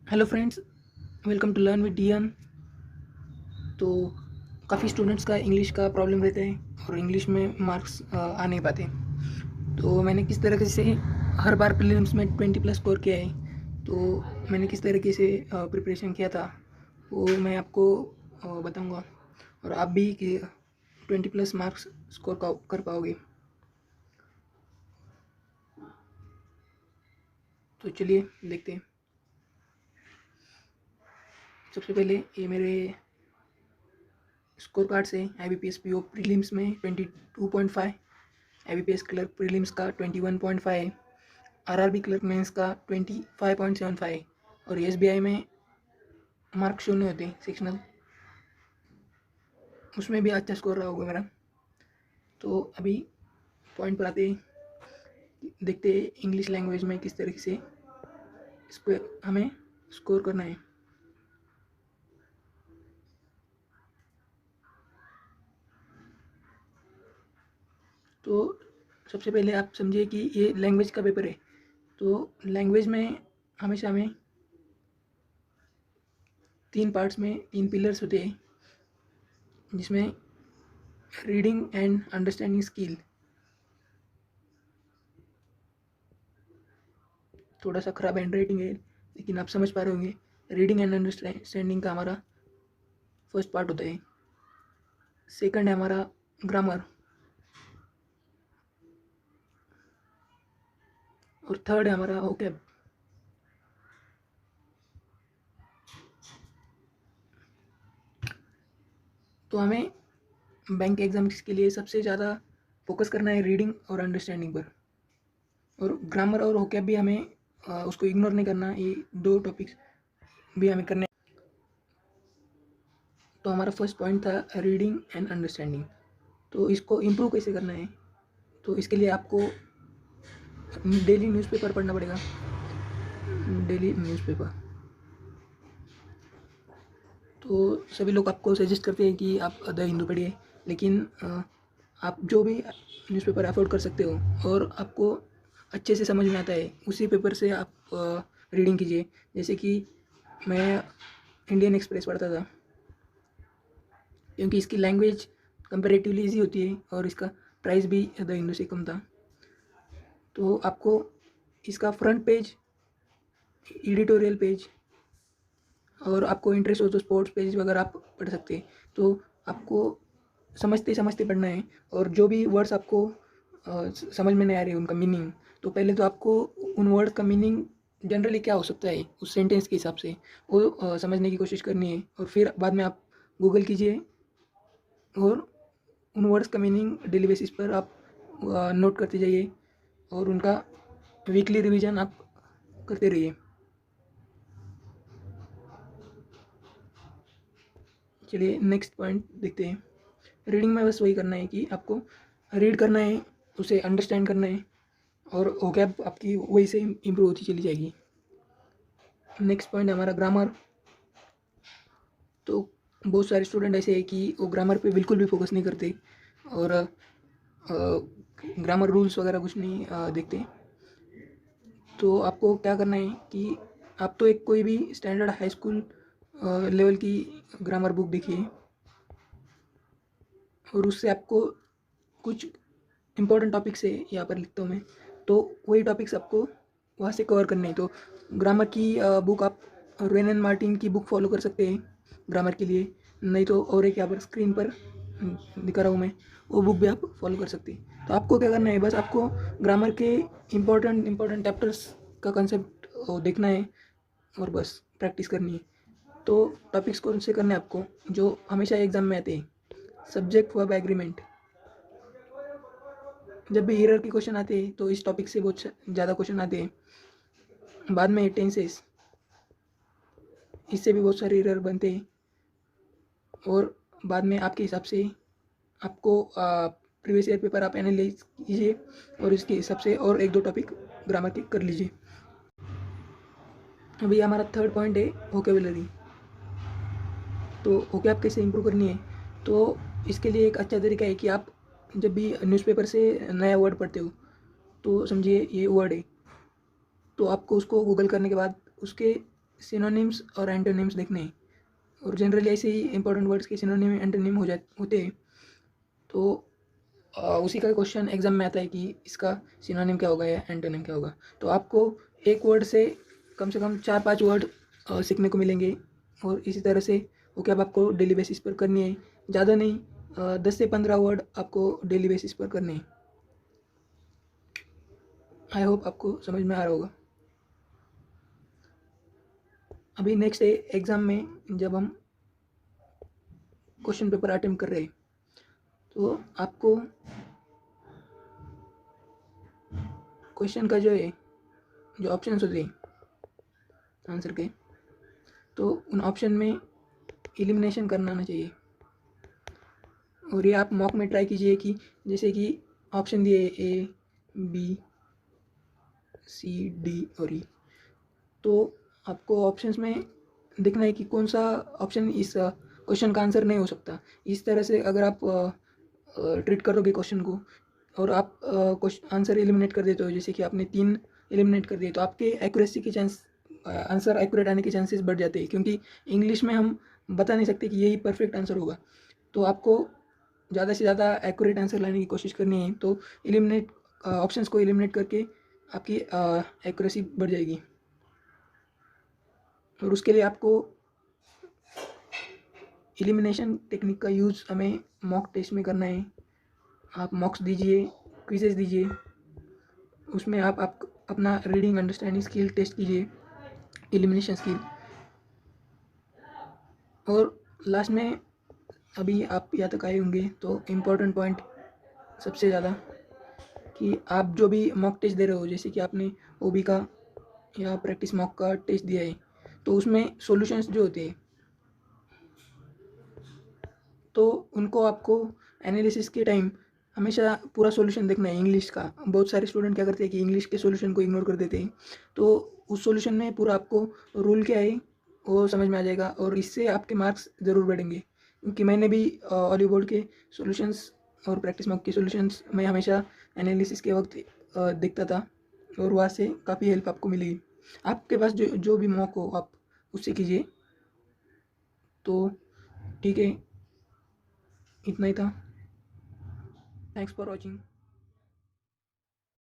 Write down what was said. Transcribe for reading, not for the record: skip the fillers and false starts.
Hello friends, welcome to learn with DN. तो काफ़ी students का इंग्लिश का प्रॉब्लम रहता है और इंग्लिश में मार्क्स आ नहीं पाते। तो मैंने किस तरीके से हर बार प्रीलिम्स में 20+ स्कोर किया है, तो मैंने किस तरीके से प्रिपरेशन किया था वो मैं आपको बताऊंगा और आप भी कि 20+ मार्क्स स्कोर कर पाओगे। तो चलिए देखते हैं। सबसे पहले ये मेरे स्कोर कार्ड से IBPS PO प्रीलिम्स में 22.5, IBPS क्लर्क प्रीलिम्स का 21.5, RRB क्लर्क मेंस का 25.75 और SBI में मार्क शून्य होते सेक्शनल, उसमें भी अच्छा स्कोर रहा होगा मेरा। तो अभी पॉइंट पर आते देखते हैं इंग्लिश लैंग्वेज में किस तरीके से इसको हमें स्कोर करना है। तो सबसे पहले आप समझिए कि ये लैंग्वेज का पेपर है। तो लैंग्वेज में हमेशा हमें 3 पार्ट्स में 3 पिलर्स होते हैं, जिसमें रीडिंग एंड अंडरस्टैंडिंग स्किल। थोड़ा सा ख़राब हैंड राइटिंग है लेकिन आप समझ पा रहे होंगे। रीडिंग एंड अंडरस्टैंडिंग का हमारा फर्स्ट पार्ट होता है। सेकंड है हमारा ग्रामर और थर्ड है हमारा वोकैब। तो हमें बैंक एग्जाम्स के लिए सबसे ज़्यादा फोकस करना है रीडिंग और अंडरस्टैंडिंग पर, और ग्रामर और वोकैब भी हमें उसको इग्नोर नहीं करना। ये दो टॉपिक्स भी हमें करने। तो हमारा फर्स्ट पॉइंट था रीडिंग एंड अंडरस्टैंडिंग। तो इसको इम्प्रूव कैसे करना है, तो इसके लिए आपको डेली न्यूज़पेपर पढ़ना पड़ेगा। डेली न्यूज़पेपर, तो सभी लोग आपको सजेस्ट करते हैं कि आप द हिंदू पढ़िए, लेकिन आप जो भी न्यूज़पेपर अफोर्ड कर सकते हो और आपको अच्छे से समझ में आता है उसी पेपर से आप रीडिंग कीजिए। जैसे कि मैं इंडियन एक्सप्रेस पढ़ता था, क्योंकि इसकी लैंग्वेज कंपेरेटिवली ईजी होती है और इसका प्राइस भी द हिंदू से कम था। तो आपको इसका फ्रंट पेज, एडिटोरियल पेज, और आपको इंटरेस्ट हो तो स्पोर्ट्स पेज वगैरह आप पढ़ सकते हैं। तो आपको समझते समझते पढ़ना है, और जो भी वर्ड्स आपको समझ में नहीं आ रहे उनका मीनिंग, तो पहले तो आपको उन वर्ड का मीनिंग जनरली क्या हो सकता है उस सेंटेंस के हिसाब से वो समझने की कोशिश करनी है, और फिर बाद में आप गूगल कीजिए और उन वर्ड्स का मीनिंग डेली बेसिस पर आप नोट करते जाइए और उनका वीकली रिवीजन आप करते रहिए। चलिए नेक्स्ट पॉइंट देखते हैं। रीडिंग में बस वही करना है कि आपको रीड करना है, उसे अंडरस्टैंड करना है, और वोकैब आपकी वही से इम्प्रूव होती चली जाएगी। नेक्स्ट पॉइंट हमारा ग्रामर। तो बहुत सारे स्टूडेंट ऐसे हैं कि वो ग्रामर पे बिल्कुल भी फोकस नहीं करते और ग्रामर रूल्स वगैरह कुछ नहीं देखते। तो आपको क्या करना है कि आप तो एक कोई भी स्टैंडर्ड हाई स्कूल लेवल की ग्रामर बुक देखिए, और उससे आपको कुछ इंपॉर्टेंट टॉपिक्स है यहाँ पर लिखता हूँ मैं, तो वही टॉपिक्स आपको वहाँ से कवर करने हैं। तो ग्रामर की बुक आप रेन एंड मार्टिन की बुक फॉलो कर सकते हैं ग्रामर के लिए, नहीं तो और एक यहाँ पर स्क्रीन पर दिखा रहा हूँ मैं, वो बुक भी आप फॉलो कर सकते हैं। तो आपको क्या करना है, बस आपको ग्रामर के इम्पोर्टेंट चैप्टर्स का कंसेप्ट देखना है और बस प्रैक्टिस करनी है। तो टॉपिक्स कौन से करने हैं आपको जो हमेशा एग्जाम में आते हैं? Subject verb agreement. जब भी एरर के क्वेश्चन आते हैं तो इस टॉपिक से बहुत ज़्यादा क्वेश्चन आते हैं। बाद में टेंसेस, इससे भी बहुत सारे एरर बनते हैं, और बाद में आपके हिसाब से आपको प्रीवियस ईयर पेपर आप एनालाइज कीजिए और इसके हिसाब से और एक दो टॉपिक ग्रामर के कर लीजिए। अभी हमारा थर्ड पॉइंट है वोकेबुलरी। तो वोकैब कैसे इंप्रूव करनी है, तो इसके लिए एक अच्छा तरीका है कि आप जब भी न्यूज़पेपर से नया वर्ड पढ़ते हो, तो समझिए ये वर्ड है, तो आपको उसको गूगल करने के बाद उसके सिनोनिम्स और एंटोनिम्स देखने हैं, और जनरली ऐसे ही इंपॉर्टेंट वर्ड्स के सिनोनिम एंटोनिम होते हैं। तो उसी का क्वेश्चन एग्जाम में आता है कि इसका सिनोनिम क्या होगा या एंटोनिम क्या होगा। तो आपको एक वर्ड से कम 4-5 वर्ड सीखने को मिलेंगे, और इसी तरह से वो क्या आपको डेली बेसिस पर करनी है, ज़्यादा नहीं, 10 से 15 वर्ड आपको डेली बेसिस पर करने हैं। आई होप आपको समझ में आ रहा होगा। अभी नेक्स्ट है एग्ज़ाम में जब हम क्वेश्चन पेपर अटेम्प्ट कर रहे हैं, तो आपको क्वेश्चन का जो है, जो ऑप्शंस होते हैं आंसर के, तो उन ऑप्शन में एलिमिनेशन करना आना चाहिए। और ये आप मॉक में ट्राई कीजिए कि जैसे कि ऑप्शन दिए ए, बी, सी, डी और ई, तो आपको ऑप्शंस में देखना है कि कौन सा ऑप्शन इस क्वेश्चन का आंसर नहीं हो सकता। इस तरह से अगर आप ट्रीट करोगे क्वेश्चन को, और आप क्वेश्चन आंसर एलिमिनेट कर देते हो, जैसे कि आपने 3 एलिमिनेट कर दिए, तो आपके एक्यूरेसी के चांस, आंसर एक्यूरेट आने के चांसेस बढ़ जाते हैं, क्योंकि इंग्लिश में हम बता नहीं सकते कि यही परफेक्ट आंसर होगा। तो आपको ज़्यादा से ज़्यादा एक्यूरेट आंसर लाने की कोशिश करनी है। तो एलिमिनेट ऑप्शंस को एलिमिनेट करके आपकी एक्यूरेसी बढ़ जाएगी। और उसके लिए आपको एलिमिनेशन टेक्निक का यूज़ हमें मॉक टेस्ट में करना है। आप मॉक्स दीजिए, क्विजेस दीजिए, उसमें आप अपना रीडिंग अंडरस्टैंडिंग स्किल टेस्ट कीजिए, एलिमिनेशन स्किल। और लास्ट में, अभी आप यहाँ तक आए होंगे तो इम्पोर्टेंट पॉइंट सबसे ज़्यादा, कि आप जो भी मॉक टेस्ट दे रहे हो, जैसे कि आपने ओबी का या प्रैक्टिस मॉक का टेस्ट दिया है, तो उसमें सॉल्यूशंस जो होते हैं, तो उनको आपको एनालिसिस के टाइम हमेशा पूरा सॉल्यूशन देखना है। इंग्लिश का बहुत सारे स्टूडेंट क्या करते हैं कि इंग्लिश के सॉल्यूशन को इग्नोर कर देते हैं, तो उस सॉल्यूशन में पूरा आपको रूल क्या है वो समझ में आ जाएगा, और इससे आपके मार्क्स ज़रूर बढ़ेंगे। क्योंकि मैंने भी ऑलिव बोर्ड के सॉल्यूशंस और प्रैक्टिस मॉक के सॉल्यूशंस मैं हमेशा एनालिसिस के वक्त देखता था, और वहाँ से काफ़ी हेल्प आपको मिलेगी। आपके पास जो जो भी मॉक हो आप उससे कीजिए। तो ठीक है, इतना ही था। Thanks for watching.